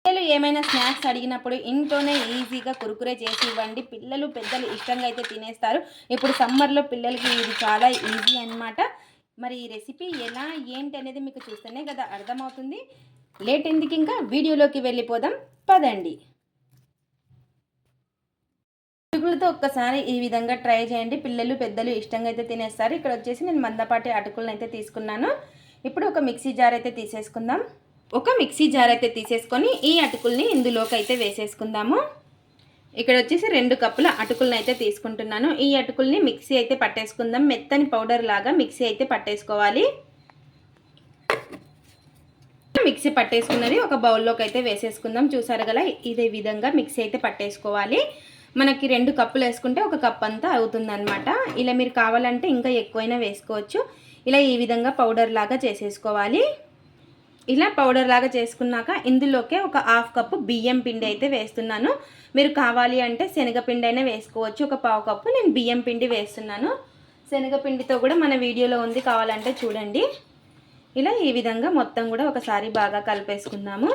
పిల్లలు ఏమైనా స్నాక్స్ అడిగినప్పుడు ఇంట్లోనే ఈజీగా కురుకురే చేసి ఇవ్వండి. పిల్లలు పెద్దలు ఇష్టంగా అయితే తినేస్తారు. ఇప్పుడు సమ్మర్లో పిల్లలకి ఇది చాలా ఈజీ అనమాట. మరి ఈ రెసిపీ ఎలా ఏంటి అనేది మీకు చూస్తేనే కదా అర్థమవుతుంది. లేట్ ఎందుకు, ఇంకా వీడియోలోకి వెళ్ళిపోదాం పదండి. అటుకులతో ఒక్కసారి ఈ విధంగా ట్రై చేయండి. పిల్లలు పెద్దలు ఇష్టంగా అయితే తినేస్తారు. ఇక్కడ వచ్చేసి నేను మందపాటి అటుకులను అయితే తీసుకున్నాను. ఇప్పుడు ఒక మిక్సీ జార్ అయితే తీసేసుకుందాం. ఒక మిక్సీ జార్ అయితే తీసేసుకొని ఈ అటుకుల్ని ఇందులోకి అయితే వేసేసుకుందాము. ఇక్కడ వచ్చేసి 2 కప్పుల అటుకులను అయితే తీసుకుంటున్నాను. ఈ అటుకుల్ని మిక్సీ అయితే పట్టేసుకుందాం. మెత్తని పౌడర్ లాగా మిక్సీ అయితే పట్టేసుకోవాలి. మిక్సీ పట్టేసుకున్నది ఒక బౌల్లోకి అయితే వేసేసుకుందాం. చూసారు కదా, ఇదే విధంగా మిక్సీ అయితే పట్టేసుకోవాలి. మనకి 2 కప్పులు వేసుకుంటే 1 కప్ అంతా అవుతుందన్నమాట. ఇలా మీరు కావాలంటే ఇంకా ఎక్కువైనా వేసుకోవచ్చు. ఇలా ఈ విధంగా పౌడర్ లాగా చేసేసుకోవాలి. ఇలా పౌడర్ లాగా చేసుకున్నాక ఇందులోకే ఒక 1/2 కప్పు బియ్యం పిండి అయితే వేస్తున్నాను. మీరు కావాలి అంటే శనగపిండి అయినా వేసుకోవచ్చు. ఒక 1/4 కప్పు నేను బియ్యం పిండి వేస్తున్నాను. శనగపిండితో కూడా మన వీడియోలో ఉంది, కావాలంటే చూడండి. ఇలా ఈ విధంగా మొత్తం కూడా ఒకసారి బాగా కలిపేసుకుందాము.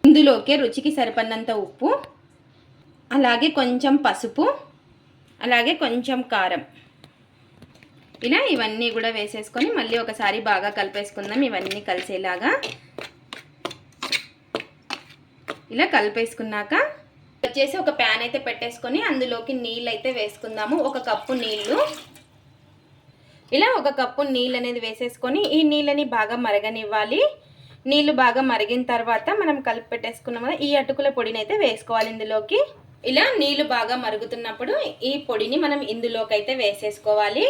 ఇందులోకే రుచికి సరిపడినంత ఉప్పు, అలాగే కొంచెం పసుపు, అలాగే కొంచెం కారం, ఇలా ఇవన్నీ కూడా వేసేసుకొని మళ్ళీ ఒకసారి బాగా కలిపేసుకుందాం. ఇవన్నీ కలిసేలాగా ఇలా కలిపేసుకున్నాక వచ్చేసి ఒక ప్యాన్ అయితే పెట్టేసుకొని అందులోకి నీళ్ళు అయితే వేసుకుందాము. 1 కప్పు నీళ్ళు. ఇలా 1 కప్పు నీళ్ళు అనేది వేసేసుకొని ఈ నీళ్ళని బాగా మరగనివ్వాలి. నీళ్ళు బాగా మరిగిన తర్వాత మనం కలిపి పెట్టేసుకున్నాం కదా, ఈ అటుకుల పొడిని అయితే వేసుకోవాలి ఇందులోకి. ఇలా నీళ్ళు బాగా మరుగుతున్నప్పుడు ఈ పొడిని మనం ఇందులోకి అయితే వేసేసుకోవాలి.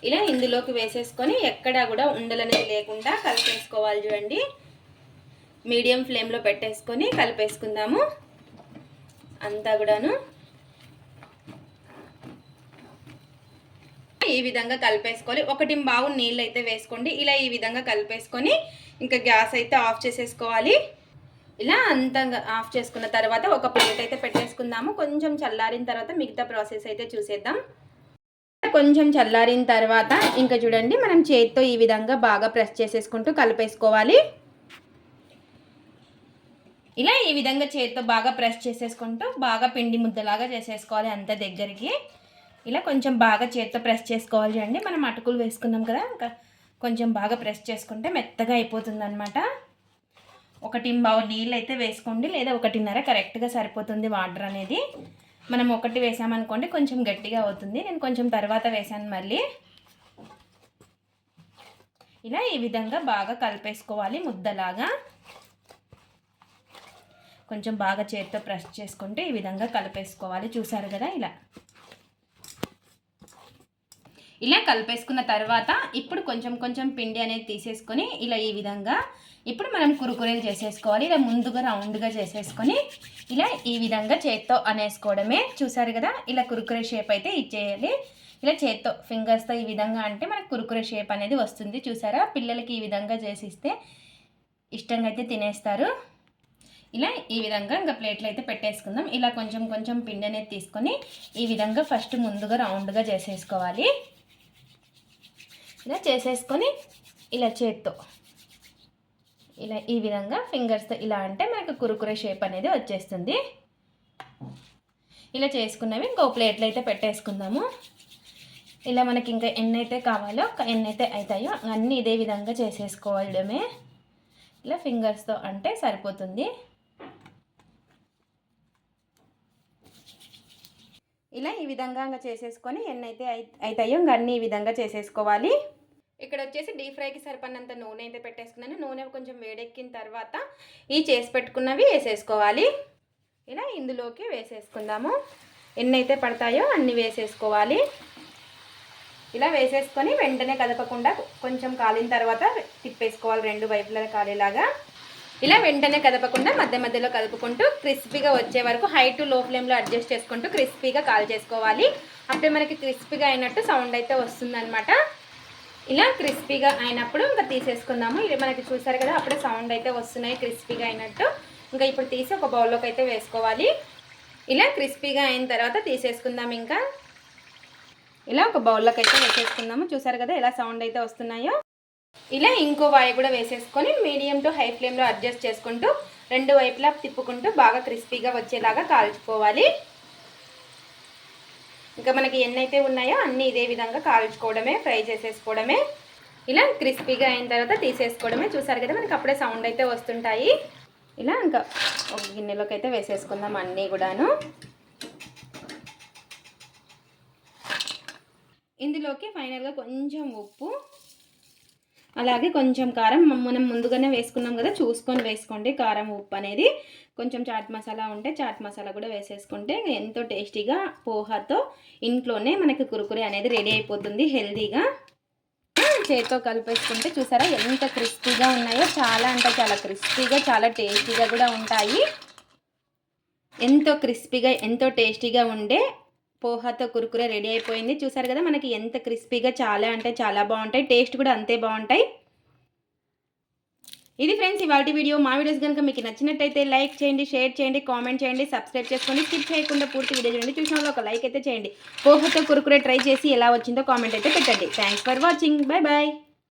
ఇలా ఇందులోకి వేసేసుకొని ఎక్కడా కూడా ఉండలనేది లేకుండా కలిపేసుకోవాలి. చూడండి, మీడియం ఫ్లేమ్లో పెట్టేసుకొని కలిపేసుకుందాము అంతా కూడాను. ఈ విధంగా కలిపేసుకోవాలి. 1 బావు నీళ్ళు అయితే వేసుకోండి. ఇలా ఈ విధంగా కలిపేసుకొని ఇంకా గ్యాస్ అయితే ఆఫ్ చేసేసుకోవాలి. ఇలా అంతా ఆఫ్ చేసుకున్న తర్వాత ఒక ప్లేట్ అయితే పెట్టేసుకుందాము. కొంచెం చల్లారిన తర్వాత మిగతా ప్రాసెస్ అయితే చూసేద్దాం. కొంచెం చల్లారిన తర్వాత ఇంకా చూడండి, మనం చేతితో ఈ విధంగా బాగా ప్రెస్ చేసేసుకుంటూ కలిపేసుకోవాలి. ఇలా ఈ విధంగా చేతితో బాగా ప్రెస్ చేసేసుకుంటూ బాగా పిండి ముద్దలాగా చేసేసుకోవాలి అంత దగ్గరికి. ఇలా కొంచెం బాగా చేతితో ప్రెస్ చేసుకోవాలి. చూడండి, మనం అటుకులు వేసుకున్నాం కదా, ఇంకా కొంచెం బాగా ప్రెస్ చేసుకుంటే మెత్తగా అయిపోతుంది అనమాట. 1 బావు నీళ్ళు అయితే వేసుకోండి, లేదా 1.5 కరెక్ట్గా సరిపోతుంది వాటర్ అనేది. మనం 1 వేసామనుకోండి కొంచెం గట్టిగా అవుతుంది. నేను కొంచెం తర్వాత వేసాను మళ్ళీ. ఇలా ఈ విధంగా బాగా కలిపేసుకోవాలి ముద్దలాగా. కొంచెం బాగా చేతితో ప్రెస్ చేసుకుంటే ఈ విధంగా కలిపేసుకోవాలి. చూసారు కదా, ఇలా కలిపేసుకున్న తర్వాత ఇప్పుడు కొంచెం కొంచెం పిండి అనేది తీసేసుకొని ఇలా ఈ విధంగా ఇప్పుడు మనం కురుకురేలు చేసేసుకోవాలి. ఇలా ముందుగా రౌండ్గా చేసేసుకొని ఇలా ఈ విధంగా చేత్తో అనేసుకోవడమే. చూసారు కదా, ఇలా కురుకురే షేప్ అయితే ఇచ్చేయాలి. ఇలా చేత్తో ఫింగర్స్తో ఈ విధంగా అంటే మనకు కురుకురే షేప్ అనేది వస్తుంది. చూసారా, పిల్లలకి ఈ విధంగా చేసిస్తే ఇష్టంగా అయితే తినేస్తారు. ఇలా ఈ విధంగా ఇంకా ప్లేట్లు అయితే పెట్టేసుకుందాం. ఇలా కొంచెం కొంచెం పిండి అనేది తీసుకొని ఈ విధంగా ఫస్ట్ ముందుగా రౌండ్గా చేసేసుకోవాలి. ఇలా చేసేసుకొని ఇలా చేత్తో ఇలా ఈ విధంగా ఫింగర్స్తో ఇలా అంటే మనకు కురుకురే షేప్ అనేది వచ్చేస్తుంది. ఇలా చేసుకున్నవి ఇంకో ప్లేట్లు అయితే పెట్టేసుకుందాము. ఇలా మనకి ఇంకా ఎన్నైతే కావాలో ఎన్నైతే అవుతాయో అన్నీ ఇదే విధంగా చేసేసుకోవడమే. ఇలా ఫింగర్స్తో అంటే సరిపోతుంది. ఇలా ఈ విధంగా ఇంకా చేసేసుకొని ఎన్నైతే అవుతాయో ఇంకా అన్నీ ఈ విధంగా చేసేసుకోవాలి. ఇక్కడ వచ్చేసి డీప్ ఫ్రైకి సరిపడినంత నూనె అయితే పెట్టేసుకున్నాను. నూనె కొంచెం వేడెక్కిన తర్వాత ఈ చేసి పెట్టుకున్నవి వేసేసుకోవాలి. ఇలా ఇందులోకి వేసేసుకుందాము. ఎన్నైతే పడతాయో అన్నీ వేసేసుకోవాలి. ఇలా వేసేసుకొని వెంటనే కదపకుండా కొంచెం కాలిన తర్వాత తిప్పేసుకోవాలి, 2 వైపులా కాలేలాగా. ఇలా వెంటనే కదపకుండా మధ్య మధ్యలో కదుపుకుంటూ క్రిస్పీగా వచ్చే వరకు హై టు లో ఫ్లేమ్లో అడ్జస్ట్ చేసుకుంటూ క్రిస్పీగా కాల్ చేసుకోవాలి. అప్పుడే మనకి క్రిస్పీగా అయినట్టు సౌండ్ అయితే వస్తుందన్నమాట. ఇలా క్రిస్పీగా అయినప్పుడు ఇంకా తీసేసుకుందాము. ఇది మనకి చూసారు కదా, అప్పుడే సౌండ్ అయితే వస్తున్నాయి క్రిస్పీగా అయినట్టు. ఇంకా ఇప్పుడు తీసి ఒక బౌల్లోకి అయితే వేసుకోవాలి. ఇలా క్రిస్పీగా అయిన తర్వాత తీసేసుకుందాం. ఇంకా ఇలా ఒక బౌల్లోకి అయితే వేసేసుకుందాము. చూసారు కదా ఎలా సౌండ్ అయితే వస్తున్నాయో. ఇలా ఇంకో వాయి కూడా వేసేసుకొని మీడియం టు హై ఫ్లేమ్లో అడ్జస్ట్ చేసుకుంటూ 2 వైపులా తిప్పుకుంటూ బాగా క్రిస్పీగా వచ్చేలాగా కాల్చుకోవాలి. ఇంకా మనకి ఎన్నైతే ఉన్నాయో అన్నీ ఇదే విధంగా కాల్చుకోవడమే, ఫ్రై చేసేసుకోవడమే. ఇలా క్రిస్పీగా అయిన తర్వాత తీసేసుకోవడమే. చూసారు కదా మనకి అప్పుడే సౌండ్ అయితే వస్తుంటాయి. ఇలా ఇంకా ఒక గిన్నెలోకి అయితే వేసేసుకుందాం అన్నీ కూడాను. ఇందులోకి ఫైనల్గా కొంచెం ఉప్పు, అలాగే కొంచెం కారం మనం ముందుగానే వేసుకున్నాం కదా, చూసుకొని వేసుకోండి కారం ఉప్పు అనేది. కొంచెం చాట్ మసాలా ఉంటే చాట్ మసాలా కూడా వేసేసుకుంటే ఎంతో టేస్టీగా పోహాతో ఇంట్లోనే మనకి కురుకురే అనేది రెడీ అయిపోతుంది హెల్తీగా. చేతితో కలిపేసుకుంటే చూసారా ఎంత క్రిస్పీగా ఉన్నాయో. చాలా అంటే చాలా క్రిస్పీగా, చాలా టేస్టీగా కూడా ఉంటాయి. ఎంతో క్రిస్పీగా ఎంతో టేస్టీగా ఉండే పోహాతో కురుకురే రెడీ అయిపోయింది. చూసారు కదా మనకి ఎంత క్రిస్పీగా, చాలా అంటే చాలా బాగుంటాయి. టేస్ట్ కూడా అంతే బాగుంటాయి. ఇది ఫ్రెండ్స్ ఇవాల్టి వీడియో. మా వీడియోస్ కనుక మీకు నచ్చినట్టయితే లైక్ చేయండి, షేర్ చేయండి, కామెంట్ చేయండి, సబ్స్క్రైబ్ చేసుకోండి. స్కిప్ చేయకుండా పూర్తి వీడియో చూడండి. చూసిన వాళ్ళు ఒక లైక్ అయితే చేయండి. పోహాతో కురుకురే ట్రై చేసి ఎలా వచ్చిందో కామెంట్ అయితే పెట్టండి. Thanks for watching. Bye bye.